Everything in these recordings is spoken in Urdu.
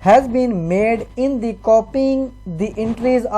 has been made in the copying the entries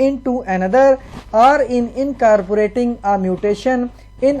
into another or in incorporating a mutation in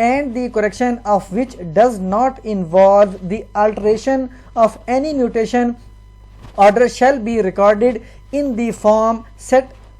and the correction of which does not involve the alteration of any mutation order shall be recorded in the form set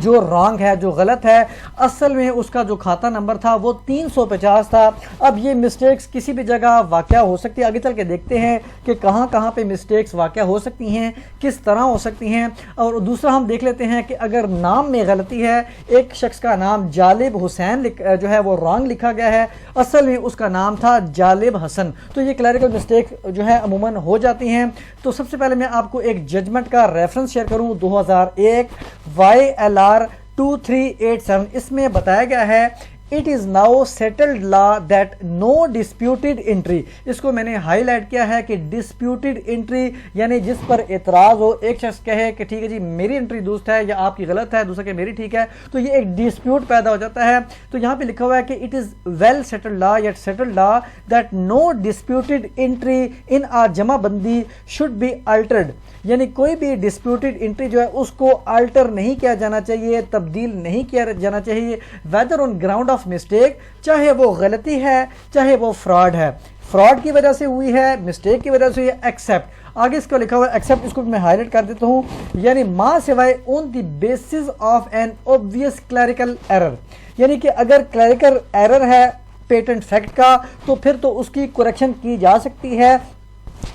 جو رانگ ہے, جو غلط ہے. اصل میں اس کا جو کھاتہ نمبر تھا وہ 350 تھا. اب یہ مسٹیکس کسی بھی جگہ واقع ہو سکتی ہے. آگے چل کے دیکھتے ہیں کہ کہاں کہاں پہ مسٹیکس واقع ہو سکتی ہیں, کس طرح ہو سکتی ہیں. اور دوسرا ہم دیکھ لیتے ہیں کہ اگر نام میں غلطی ہے, ایک شخص کا نام جالب حسین جو ہے وہ رانگ لکھا گیا ہے, اصل میں اس کا نام تھا جالب حسن. تو یہ کلیریکل مسٹیک جو ہے عموماً ہو جاتی ہیں. تو سب سے پہلے میں آپ کو ایک ججمنٹ کا ریفرنس شیئر کروں, 2001 YLR 2387. اس میں بتایا گیا ہے It is now settled law that no disputed entry. اس کو میں نے ہائی لائٹ کیا ہے کہ disputed entry یعنی جس پر اعتراض ہو, ایک شخص کہے کہ ٹھیک ہے جی میری انٹری درست ہے یا آپ کی غلط ہے, دوسرا کہ میری ٹھیک ہے, تو یہ ایک ڈسپیوٹ پیدا ہو جاتا ہے. تو یہاں پہ لکھا ہوا ہے کہ it is well settled law yet settled law that no disputed entry in a جمع بندی should be altered. یعنی کوئی بھی ڈسپیوٹڈ انٹری جو ہے اس کو آلٹر نہیں کیا جانا چاہیے, تبدیل نہیں کیا جانا چاہیے, weather on ground of mistake, چاہے وہ غلطی ہے چاہے وہ فراڈ ہے, فراڈ کی وجہ سے ہوئی ہے, مسٹیک کی وجہ سے ہوئی ہے, ایکسیپٹ. آگے اس کو لکھا ہوا ہے ایکسیپٹ, اس کو میں ہائی لائٹ کر دیتا ہوں, یعنی ماں سوائے on the basis of an obvious clerical error. یعنی کہ اگر کلیریکل ایرر ہے پیٹنٹ فیکٹ کا تو پھر تو اس کی کریکشن کی جا سکتی ہے.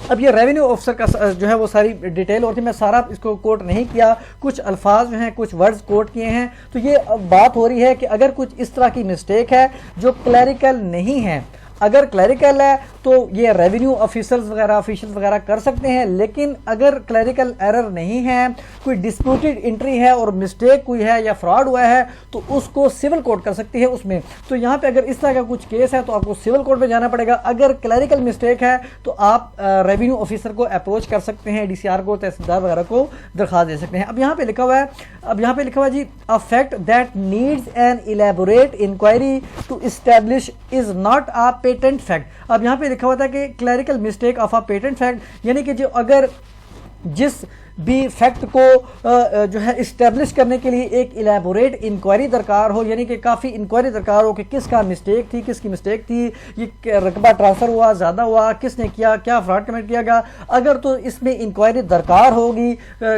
اب یہ ریونیو آفیسر کا جو ہے وہ ساری ڈیٹیل اور تھی, میں سارا اس کو کوٹ نہیں کیا, کچھ الفاظ جو ہیں کچھ ورڈز کوٹ کیے ہیں. تو یہ بات ہو رہی ہے کہ اگر کچھ اس طرح کی مسٹیک ہے جو کلیریکل نہیں ہے, اگر کلیریکل ہے تو یہ ریونیو آفیسرز وغیرہ کر سکتے ہیں, لیکن اگر کلیریکل ایرر نہیں ہے, کوئی ڈسپیوٹڈ انٹری ہے اور مسٹیک ہوئی ہے یا فراڈ ہوا ہے تو اس کو سول کورٹ کر سکتی ہے اس میں. تو یہاں پہ اگر اس طرح کا کچھ کیس ہے تو آپ کو سول کورٹ میں جانا پڑے گا. اگر کلیریکل مسٹیک ہے تو آپ ریونیو آفیسر کو اپروچ کر سکتے ہیں, ڈی سی آر کو, تحصیلدار وغیرہ کو درخواست دے سکتے ہیں. اب یہاں پہ لکھا ہوا ہے جی a fact that needs an elaborate inquiry to establish is not a patent fact. اب یہاں پہ لکھا ہوا تھا کہ clerical mistake of a patent fact, یعنی کہ جو اگر جس بھی فیکٹ کو جو ہے اسٹیبلش کرنے کے لیے ایک الیبوریٹ انکوائری درکار ہو, یعنی کہ کافی انکوائری درکار ہو کہ کس کا مسٹیک تھی, کس کی مسٹیک تھی, یہ رقبہ ٹرانسفر ہوا, زیادہ ہوا, کس نے کیا, کیا فراڈ کمٹ کیا گیا, اگر تو اس میں انکوائری درکار ہوگی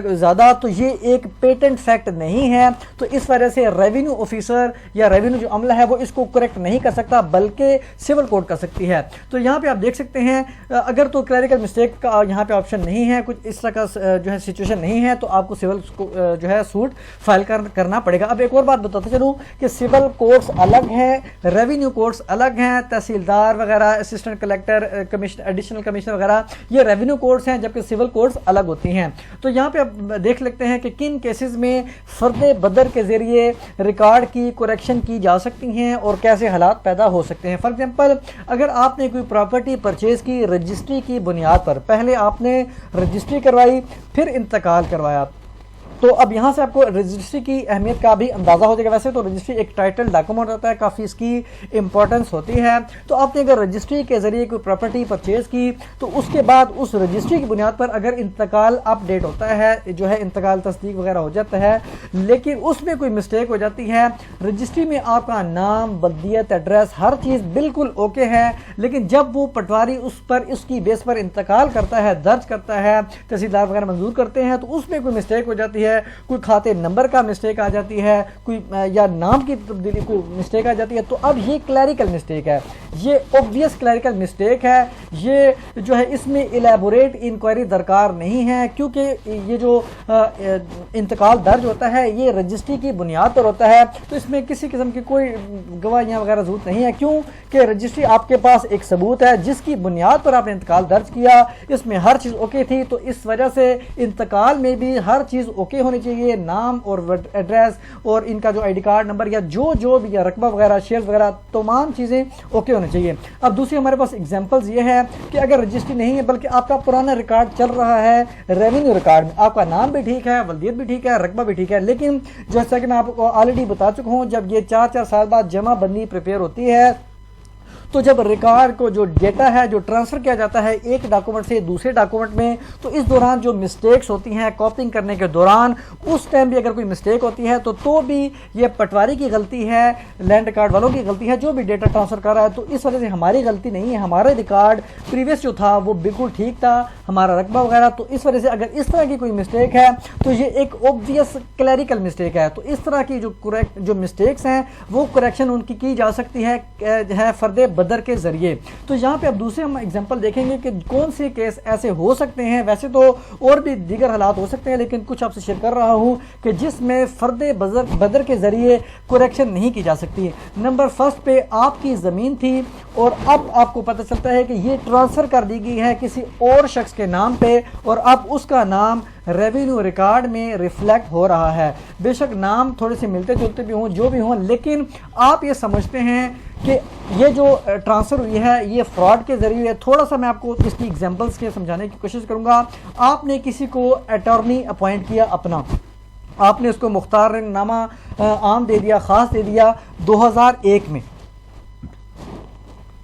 زیادہ تو یہ ایک پیٹنٹ فیکٹ نہیں ہے. تو اس وجہ سے ریونیو آفیسر یا ریونیو جو عملہ ہے وہ اس کو کریکٹ نہیں کر سکتا بلکہ سول کورٹ کر سکتی ہے. تو یہاں پہ آپ دیکھ سکتے ہیں اگر تو کلیریکل مسٹیک کا یہاں پہ آپشن نہیں ہے, کچھ اس طرح کا جو ہے سچویشن نہیں ہے, تو آپ کو سول جو ہے سوٹ فائل کرنا پڑے گا. اب ایک اور بات بتاتا چلوں کہ سول کورٹس الگ ہیں, ریونیو کورٹس الگ ہیں, تحصیلدار وغیرہ, اسسٹنٹ کلیکٹر, ایڈیشنل کمشنر وغیرہ یہ ریونیو کورٹس ہیں, جبکہ سول کورٹس الگ ہوتی ہیں. تو یہاں پہ آپ دیکھ لیتے ہیں کہ کن کیسز میں فرد بدر کے ذریعے ریکارڈ کی کریکشن کی جا سکتی ہیں اور کیسے حالات پیدا ہو سکتے ہیں. فار ایگزامپل اگر آپ نے کوئی پراپرٹی پرچیز کی رجسٹری کی بنیاد پر, پہلے آپ نے رجسٹری کروائی پھر انتقال کروایا, تو اب یہاں سے آپ کو رجسٹری کی اہمیت کا بھی اندازہ ہو جائے گا. ویسے تو رجسٹری ایک ٹائٹل ڈاکومنٹ ہوتا ہے, کافی اس کی امپورٹنس ہوتی ہے. تو آپ نے اگر رجسٹری کے ذریعے کوئی پراپرٹی پرچیز کی تو اس کے بعد اس رجسٹری کی بنیاد پر اگر انتقال اپ ڈیٹ ہوتا ہے, جو ہے انتقال تصدیق وغیرہ ہو جاتا ہے, لیکن اس میں کوئی مسٹیک ہو جاتی ہے, رجسٹری میں آپ کا نام, بلدیت, ایڈریس, ہر چیز بالکل اوکے ہے, لیکن جب وہ پٹواری اس کی بیس پر انتقال کرتا ہے, درج کرتا ہے, تحصیلدار وغیرہ منظور کرتے ہیں, تو اس میں کوئی مسٹیک ہو جاتی ہے, کوئی کھاتے نمبر کا مسٹیک آ جاتی ہے, کوئی یا نام کی تبدیلی کوئی مسٹیک آ جاتی ہے, تو اب یہ کلیریکل مسٹیک ہے, یہ اوبویس کلیریکل مسٹیک ہے. یہ جو ہے اس میں الیبوریٹ انکوائری درکار نہیں ہے, کیونکہ یہ جو انتقال درج ہوتا ہے یہ رجسٹری کی بنیاد پر ہوتا ہے. تو اس میں کسی قسم کی کوئی گواہیاں وغیرہ ضرورت نہیں ہے, کیوں کہ رجسٹری آپ کے پاس ایک ثبوت ہے جس کی بنیاد پر آپ نے انتقال درج کیا, اس میں ہر چیز اوکے تھی. تو اس وجہ سے انتقال میں بھی ہر چیز اوکے ہونی چاہیے, نام اور ایڈریس اور ان کا جو آئی ڈی کارڈ نمبر یا جو بھی یا رقبہ وغیرہ, شیئرز وغیرہ, تمام چیزیں اوکے ہونے چاہیے. اب دوسری ہمارے پاس اگزامپلز یہ ہے کہ اگر رجسٹری نہیں ہے بلکہ آپ کا پرانا ریکارڈ چل رہا ہے ریونیو ریکارڈ میں, آپ کا نام بھی ٹھیک ہے, ولدیت بھی ٹھیک ہے, رقبہ بھی ٹھیک ہے, لیکن جیسا کہ میں آپ کو آلریڈی بتا چکا ہوں, جب یہ 4 سال بعد جمع بندی پریپیئر ہوتی ہے تو جب ریکارڈ کو جو ڈیٹا ہے جو ٹرانسفر کیا جاتا ہے ایک ڈاکومنٹ سے دوسرے ڈاکومنٹ میں، تو اس دوران جو مسٹیکس ہوتی ہیں کاپنگ کرنے کے دوران، اس ٹائم بھی اگر کوئی مسٹیک ہوتی ہے تو بھی یہ پٹواری کی غلطی ہے، لینڈ ریکارڈ والوں کی غلطی ہے جو بھی ڈیٹا ٹرانسفر کر رہا ہے، تو اس وجہ سے ہماری غلطی نہیں ہے، ہمارا ریکارڈ پریویس جو تھا وہ بالکل ٹھیک تھا، ہمارا رقبہ وغیرہ، تو اس وجہ سے اگر اس طرح کی کوئی مسٹیک ہے تو یہ ایک اوبویس کلیریکل مسٹیک ہے، تو اس طرح کی جو مسٹیکس ہیں وہ کریکشن ان کی جا سکتی ہے فرد بدر کے ذریعے۔ تو یہاں پہ اب دوسرے ہم ایگزامپل دیکھیں گے کہ کون سے کیس ایسے ہو سکتے ہیں، ویسے تو اور بھی دیگر حالات ہو سکتے ہیں لیکن کچھ آپ سے شیئر کر رہا ہوں کہ جس میں فرد بدر کے ذریعے کریکشن نہیں کی جا سکتی۔ نمبر فرسٹ پہ آپ کی زمین تھی اور اب آپ کو پتہ چلتا ہے کہ یہ ٹرانسفر کر دی گئی ہے کسی اور شخص کے نام پہ اور اب اس کا نام ریونیو ریکارڈ میں ریفلیکٹ ہو رہا ہے، بے شک نام تھوڑے سے ملتے جلتے بھی ہوں جو بھی ہوں، لیکن آپ یہ سمجھتے ہیں کہ یہ جو ٹرانسفر ہوئی ہے یہ فراڈ کے ذریعے ہے۔ تھوڑا سا میں آپ کو اس کی ایگزامپلس کے سمجھانے کی کوشش کروں گا۔ آپ نے کسی کو اٹارنی اپوائنٹ کیا اپنا، آپ نے اس کو مختار نامہ عام دے دیا، خاص دے دیا 2001 میں۔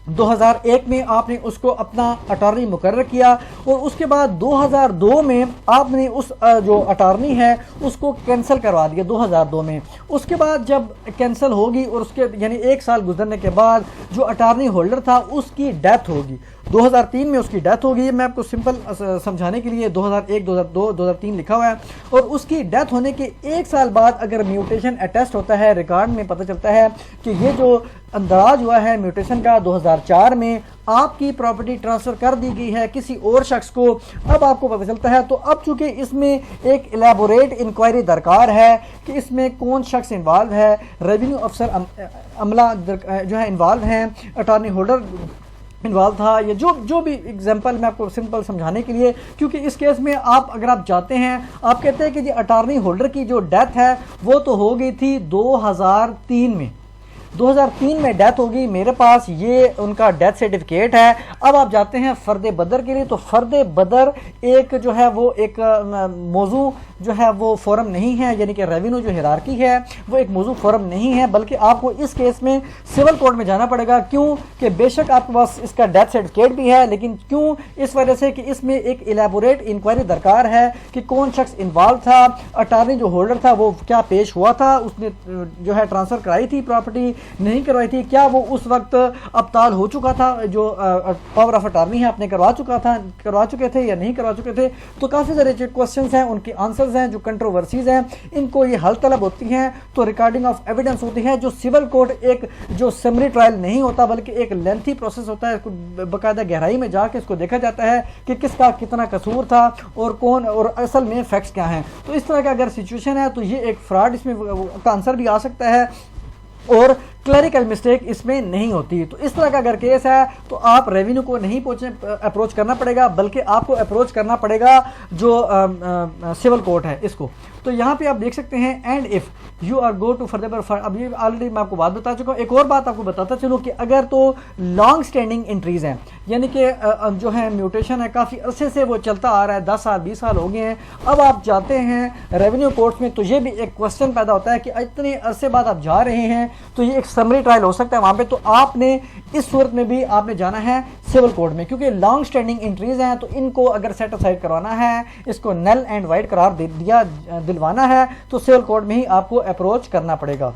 2001 میں آپ نے اس کو اپنا اٹارنی مقرر کیا اور اس کے بعد 2002 میں آپ نے اس جو اٹارنی ہے اس کو کینسل کروا دیا 2002 میں۔ اس کے بعد جب کینسل ہوگی اور اس کے یعنی 1 سال گزرنے کے بعد جو اٹارنی ہولڈر تھا اس کی ڈیتھ ہوگی، 2003 میں اس کی ڈیتھ ہوگی، میں آپ کو سمپل سمجھانے کے لیے 2001 2002 2003 لکھا ہوا ہے، اور اس کی ڈیتھ ہونے کے 1 سال بعد اگر میوٹیشن اٹیسٹ ہوتا ہے ریکارڈ میں پتہ چلتا ہے کہ یہ جو اندراج ہوا ہے میوٹیشن کا 2004 میں آپ کی پراپرٹی ٹرانسفر کر دی گئی ہے کسی اور شخص کو، اب آپ کو پتہ چلتا ہے تو اب چونکہ اس میں ایک الیبوریٹ انکوائری درکار ہے کہ اس میں کون شخص انوالو ہے، ریونیو افسر عملہ جو ہے انوالو ہیں، اٹارنی ہولڈر انوالو تھا، یا جو بھی ایگزامپل میں آپ کو سمپل سمجھانے کے لیے، کیونکہ اس کیس میں اگر آپ جاتے ہیں آپ کہتے ہیں کہ جی اٹارنی ہولڈر کی جو ڈیتھ ہے وہ تو ہو گئی تھی 2003 میں، 2003 میں ڈیتھ ہوگی، میرے پاس یہ ان کا ڈیتھ سرٹیفکیٹ ہے۔ اب آپ جاتے ہیں فرد بدر کے لیے، تو فرد بدر ایک جو ہے وہ ایک موضوع جو ہے وہ فورم نہیں ہے، یعنی کہ ریونیو جو ہیرارکی ہے وہ ایک موضوع فورم نہیں ہے، بلکہ آپ کو اس کیس میں سول کورٹ میں جانا پڑے گا۔ کیوں کہ بے شک آپ کے پاس اس کا ڈیتھ سرٹیفکیٹ بھی ہے، لیکن کیوں؟ اس وجہ سے کہ اس میں ایک الیبوریٹ انکوائری درکار ہے کہ کون شخص انوالو تھا، اٹارنی جو ہولڈر تھا وہ کیا پیش ہوا تھا، اس نے جو ہے ٹرانسفر کرائی تھی پراپرٹی نہیں کروائی تھی، کیا وہ اس وقت ابطال ہو چکا تھا، جو پاور آف اٹارنی ہے آپ نے کروا چکے تھے یا نہیں کروا چکے تھے۔ تو کافی سارے جو کوسچنز ہیں ان کے آنسرز ہیں، جو کنٹروورسیز ہیں ان کو یہ حل طلب ہوتی ہیں، تو ریکارڈنگ آف ایویڈنس ہوتی ہے، جو سول کورٹ ایک جو سمری ٹرائل نہیں ہوتا بلکہ ایک لینتھی پروسیس ہوتا ہے، اس کو باقاعدہ گہرائی میں جا کے اس کو دیکھا جاتا ہے کہ کس کا کتنا قصور تھا اور کون اور اصل میں فیکٹس کیا ہیں۔ تو اس طرح کا اگر سچویشن ہے تو یہ ایک فراڈ اس میں کا آنسر بھی آ سکتا ہے اور کلیریکل مسٹیک اس میں نہیں ہوتی۔ تو اس طرح کا اگر کیس ہے تو آپ ریونیو کو نہیں اپروچ کرنا پڑے گا، بلکہ آپ کو اپروچ کرنا پڑے گا جو سول کورٹ ہے اس کو۔ تو یہاں پہ آپ دیکھ سکتے ہیں and if you are go to further, اب یہ آلریڈی میں آپ کو بات بتا چکا ہوں۔ ایک اور بات آپ کو بتاتا چلوں کہ اگر تو لانگ سٹینڈنگ انٹریز ہیں، یعنی کہ جو ہے میوٹیشن ہے کافی عرصے سے وہ چلتا آ رہا ہے، 10 سال 20 سال ہو گئے ہیں، اب آپ جاتے ہیں ریونیو کورٹس میں تو یہ بھی ایک کوسچن پیدا ہوتا ہے کہ اتنے عرصے بعد آپ جا رہے ہیں تو یہ ایک سمری ٹرائل ہو سکتا ہے وہاں پہ، تو آپ نے اس صورت میں بھی آپ نے جانا ہے سول کورٹ میں، کیونکہ لانگ سٹینڈنگ انٹریز ہیں تو ان کو اگر سیٹ اسائڈ کروانا ہے، اس کو نل اینڈ وائڈ قرار دلوانا ہے تو سول کورٹ میں ہی آپ کو اپروچ کرنا پڑے گا۔